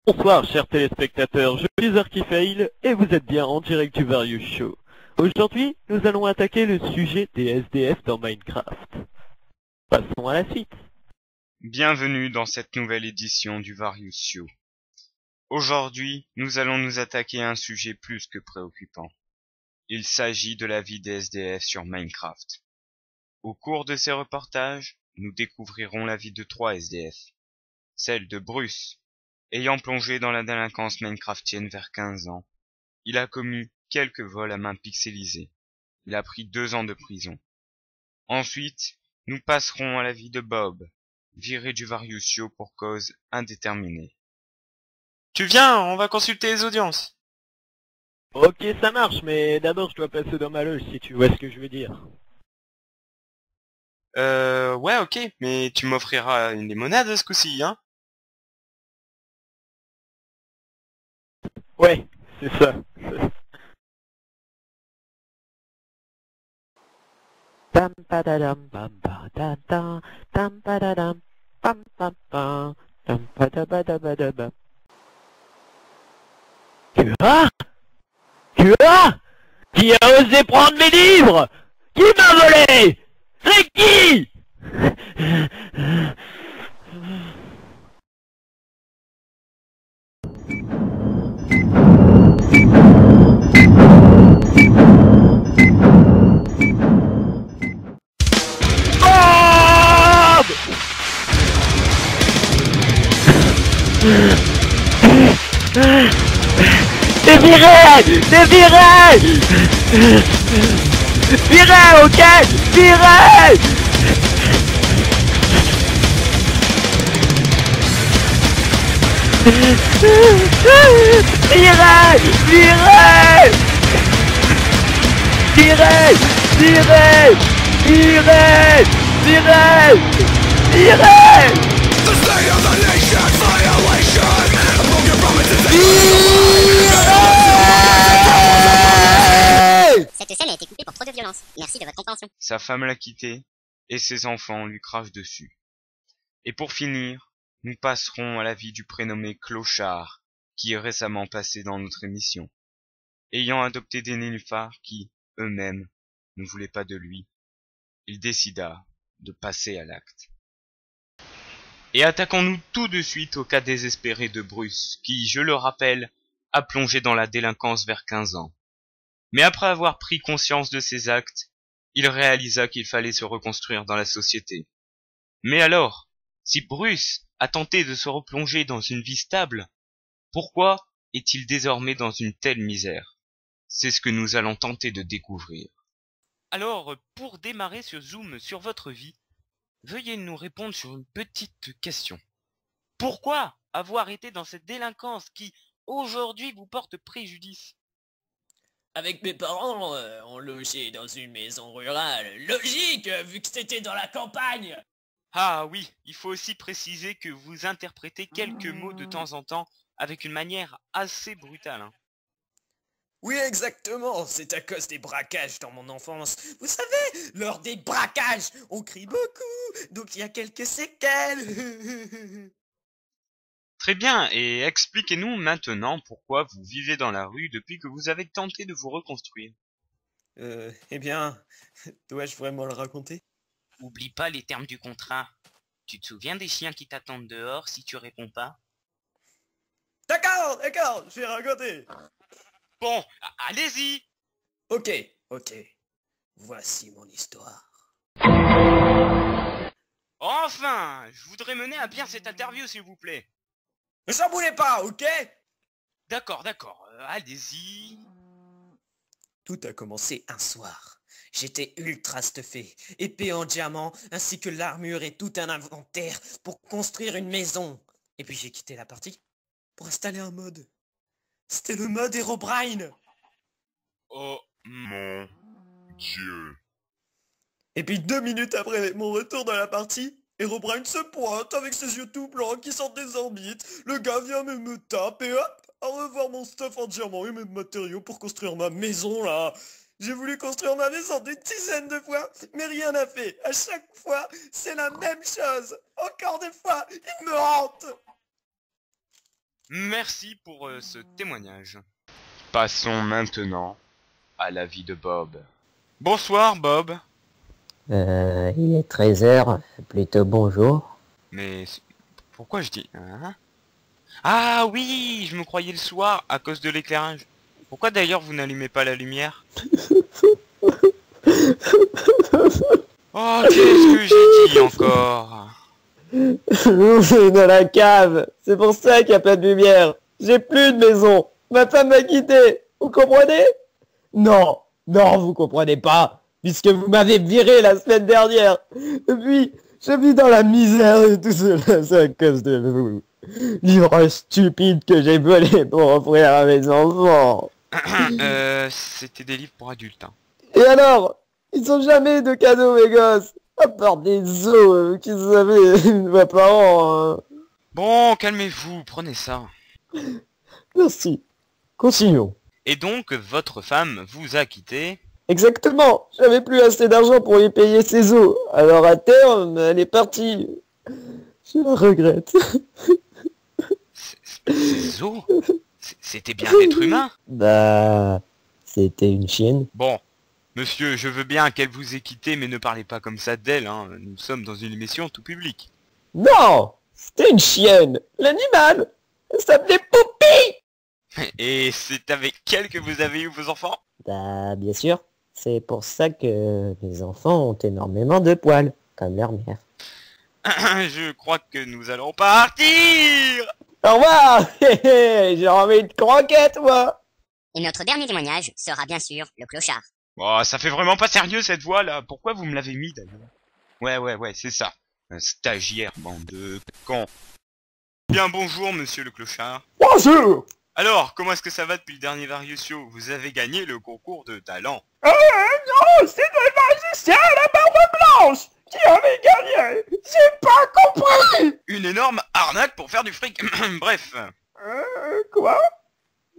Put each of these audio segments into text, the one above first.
Bonsoir chers téléspectateurs, je suis Archifail et vous êtes bien en direct du Various Show. Aujourd'hui, nous allons attaquer le sujet des SDF dans Minecraft. Passons à la suite. Bienvenue dans cette nouvelle édition du Various Show. Aujourd'hui, nous allons nous attaquer à un sujet plus que préoccupant. Il s'agit de la vie des SDF sur Minecraft. Au cours de ces reportages, nous découvrirons la vie de 3 SDF. Celle de Bruce. Ayant plongé dans la délinquance minecraftienne vers 15 ans, il a commis quelques vols à main pixelisée. Il a pris 2 ans de prison. Ensuite, nous passerons à la vie de Bob, viré du Various Show pour cause indéterminée. Tu viens, on va consulter les audiences. Ok, ça marche, mais d'abord je dois passer dans ma loge si tu vois ce que je veux dire. Ouais, ok, mais tu m'offriras une limonade ce coup-ci, hein? Ouais, c'est ça. Tam padadam pam padadam tam padadam pam pam pam tam padabadabadabam. Tu as Qui a osé prendre mes livres? Qui m'a volé? C'est qui? Bob! T'es viré! T'es viré! Viré, ok? Viré! Viré! Viré! Viré! Viré! Viré! Viré! Viré! Cette scène a été coupée pour trop de violence. Merci de votre compréhension. Sa femme l'a quitté, et ses enfants lui crachent dessus. Et pour finir, nous passerons à la vie du prénommé Clochard, qui est récemment passé dans notre émission. Ayant adopté des nénuphars qui, eux-mêmes, ne voulaient pas de lui, il décida de passer à l'acte. Et attaquons-nous tout de suite au cas désespéré de Bruce, qui, je le rappelle, a plongé dans la délinquance vers 15 ans. Mais après avoir pris conscience de ses actes, il réalisa qu'il fallait se reconstruire dans la société. Mais alors, si Bruce a tenté de se replonger dans une vie stable, pourquoi est-il désormais dans une telle misère? C'est ce que nous allons tenter de découvrir. Alors, pour démarrer ce zoom sur votre vie, veuillez nous répondre sur une petite question. Pourquoi avoir été dans cette délinquance qui, aujourd'hui, vous porte préjudice? Avec mes parents, on logeait dans une maison rurale. Logique, vu que c'était dans la campagne. Ah oui, il faut aussi préciser que vous interprétez quelques mots de temps en temps avec une manière assez brutale, hein. Oui, exactement, c'est à cause des braquages dans mon enfance. Vous savez, lors des braquages, on crie beaucoup, donc il y a quelques séquelles. Très bien, et expliquez-nous maintenant pourquoi vous vivez dans la rue depuis que vous avez tenté de vous reconstruire. Eh bien, dois-je vraiment le raconter? Oublie pas les termes du contrat. Tu te souviens des chiens qui t'attendent dehors si tu réponds pas? D'accord, je vais raconter. Bon, allez-y! Ok, voici mon histoire. Enfin! Je voudrais mener à bien cette interview, s'il vous plaît. Ne chamboulez pas, ok? D'accord, allez-y. Tout a commencé un soir. J'étais ultra stuffé, épée en diamant, ainsi que l'armure et tout un inventaire pour construire une maison. Et puis j'ai quitté la partie pour installer un mode. C'était le mode Herobrine. Oh mon Dieu. Et puis 2 minutes après mon retour dans la partie, Herobrine se pointe avec ses yeux tout blancs qui sortent des orbites. Le gars vient me tape et hop, à revoir mon stuff en diamant et mes matériaux pour construire ma maison là. J'ai voulu construire ma maison des dizaines de fois, mais rien n'a fait. À chaque fois, c'est la même chose. Encore des fois, il me hante. Merci pour ce témoignage. Passons maintenant à la vie de Bob. Bonsoir Bob. Il est 13h, plutôt bonjour. Mais pourquoi je dis hein? Ah oui, je me croyais le soir à cause de l'éclairage. Pourquoi d'ailleurs vous n'allumez pas la lumière? Oh, qu'est-ce que j'ai dit encore? C'est dans la cave, c'est pour ça qu'il n'y a pas de lumière. J'ai plus de maison, ma femme m'a quitté, vous comprenez? Non, vous comprenez pas, puisque vous m'avez viré la semaine dernière. Et puis, je vis dans la misère et tout cela, c'est à cause de vous. Livre stupide que j'ai volé pour offrir à mes enfants. C'était des livres pour adultes. Hein. Et alors, ils ont jamais de cadeaux, mes gosses, à part des os qu'ils avaient une fois par an. Hein. Bon, calmez-vous, prenez ça. Merci. Continuons. Et donc, votre femme vous a quitté? Exactement. J'avais plus assez d'argent pour lui payer ses os. Alors à terme, elle est partie. Je la regrette. Ces os? C'était bien l'être humain? Bah, c'était une chienne. Bon, monsieur, je veux bien qu'elle vous ait quitté, mais ne parlez pas comme ça d'elle, hein. Nous sommes dans une émission tout public. Non, c'était une chienne. L'animal. Elle s'appelait Poupie. Et c'est avec elle que vous avez eu vos enfants? Bah, bien sûr. C'est pour ça que les enfants ont énormément de poils, comme leur mère. Je crois que nous allons partir. Au revoir. J'ai envie de croquettes, moi. Et notre dernier témoignage sera bien sûr le clochard. Oh, ça fait vraiment pas sérieux cette voix là. Pourquoi vous me l'avez mis d'ailleurs? Ouais, c'est ça. Un stagiaire, bande de cons. Bien bonjour, monsieur le clochard. Bonjour. Alors, comment est-ce que ça va depuis le dernier Various Show? Vous avez gagné le concours de talent. Non, c'est le magicien à la barbe blanche qui avait gagné. J'ai pas compris. Une énorme arnaque pour faire du fric. Bref. Quoi?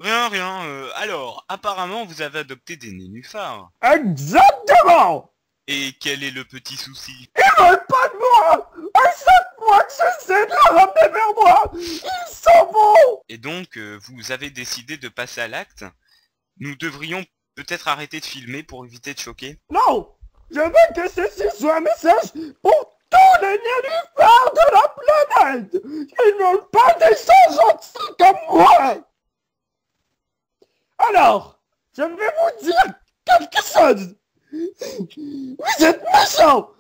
Rien. Alors, apparemment, vous avez adopté des nénuphars. Exactement. Et quel est le petit souci? Ils veulent pas de moi. À chaque fois que j'essaie de la ramener vers moi, ils s'en vont. Et donc, vous avez décidé de passer à l'acte? Nous devrions peut-être arrêter de filmer pour éviter de choquer? Non, je veux que ceci soit un message pour tous les nénuphars de la planète. Ils n'ont pas des gens gentils comme moi. Alors, je vais vous dire quelque chose. Vous êtes méchant,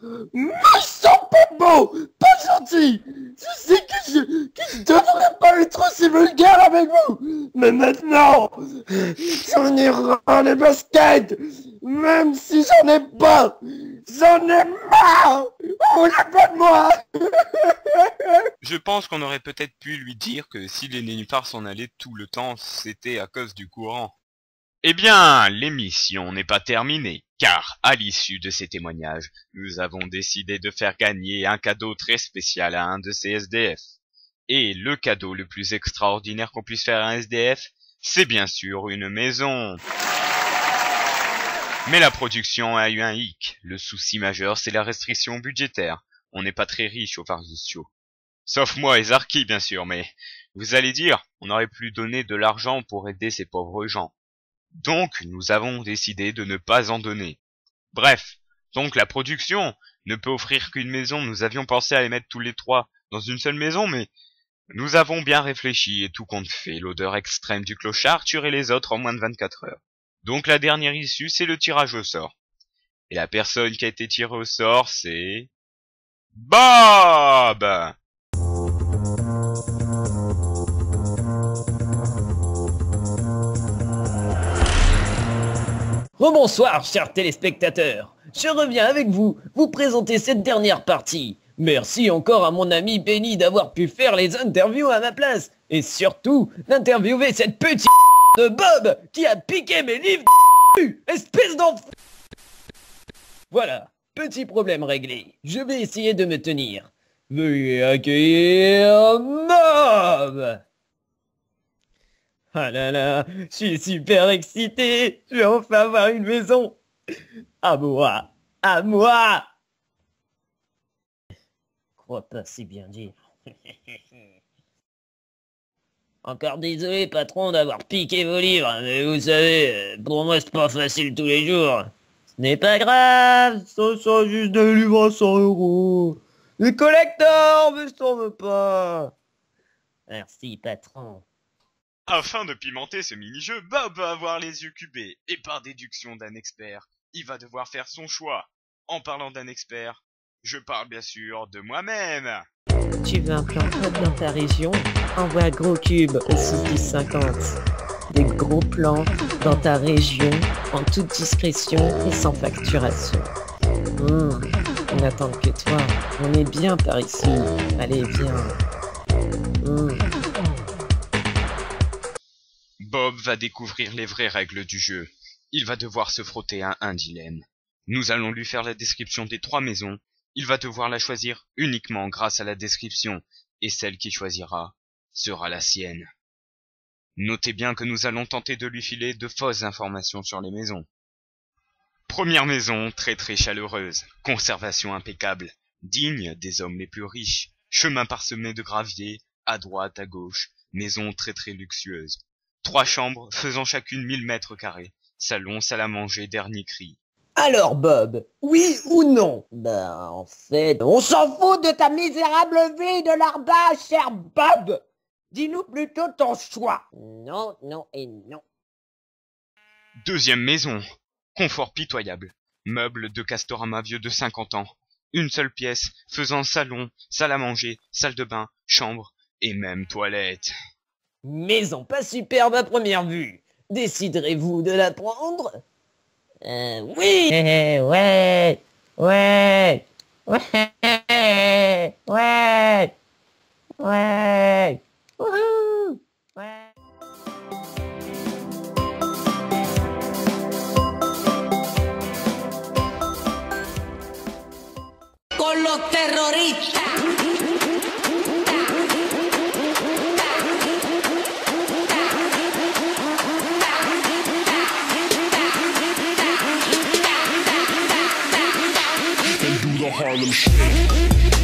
pas beau, pas gentil. Je sais que je devrais pas être aussi vulgaire avec vous, mais maintenant, j'en ai ras les baskets, même si j'en ai pas, j'en ai marre. On voulait pas de moi. Je pense qu'on aurait peut-être pu lui dire que si les nénuphars s'en allaient tout le temps, c'était à cause du courant. Eh bien, l'émission n'est pas terminée, car à l'issue de ces témoignages, nous avons décidé de faire gagner un cadeau très spécial à un de ces SDF. Et le cadeau le plus extraordinaire qu'on puisse faire à un SDF, c'est bien sûr une maison. Mais la production a eu un hic. Le souci majeur, c'est la restriction budgétaire. On n'est pas très riche au Various Show. Sauf moi et Zarky, bien sûr, mais vous allez dire, on aurait pu donner de l'argent pour aider ces pauvres gens. Donc, nous avons décidé de ne pas en donner. Bref, donc la production ne peut offrir qu'une maison. Nous avions pensé à les mettre tous les trois dans une seule maison, mais nous avons bien réfléchi et tout compte fait. L'odeur extrême du clochard tuerait les autres en moins de 24 heures. Donc la dernière issue, c'est le tirage au sort. Et la personne qui a été tirée au sort, c'est... Bob! Rebonsoir, chers téléspectateurs. Je reviens avec vous présenter cette dernière partie. Merci encore à mon ami Benny d'avoir pu faire les interviews à ma place. Et surtout, d'interviewer cette petite de Bob qui a piqué mes livres espèce d'enfant. Voilà, petit problème réglé. Je vais essayer de me tenir. Veuillez accueillir Bob. Ah là là, je suis super excité. Je vais enfin avoir une maison. À moi, à moi. Crois pas si bien dire. Encore désolé, patron, d'avoir piqué vos livres, mais vous savez, pour moi, c'est pas facile tous les jours. Ce n'est pas grave, ça sera juste des livres à 100 €. Les collecteurs, mais je t'en veux pas. Merci, patron. Afin de pimenter ce mini-jeu, Bob va avoir les yeux cubés, et par déduction d'un expert, il va devoir faire son choix. En parlant d'un expert, je parle bien sûr de moi-même. Tu veux un plan hop dans ta région? Envoie Gros Cube au 61050. Des gros plans dans ta région, en toute discrétion et sans facturation. On n'attend que toi. On est bien par ici. Allez, viens. Bob va découvrir les vraies règles du jeu. Il va devoir se frotter à un dilemme. Nous allons lui faire la description des 3 maisons. Il va devoir la choisir uniquement grâce à la description, et celle qu'il choisira sera la sienne. Notez bien que nous allons tenter de lui filer de fausses informations sur les maisons. Première maison, très chaleureuse, conservation impeccable, digne des hommes les plus riches, chemin parsemé de gravier, à droite, à gauche, maison très luxueuse. 3 chambres faisant chacune 1000 mètres carrés, salon, salle à manger, dernier cri. Alors, Bob, oui ou non? Ben, en fait, on s'en fout de ta misérable vie de larbage, cher Bob. Dis-nous plutôt ton choix. Non, non et non. Deuxième maison, confort pitoyable, meubles de Castorama vieux de 50 ans, une seule pièce faisant salon, salle à manger, salle de bain, chambre et même toilette. Maison pas superbe à première vue. Déciderez-vous de la prendre? Oui. Ouais. Wouhou. Ouais. Con los terroristas. Do the Harlem Shake.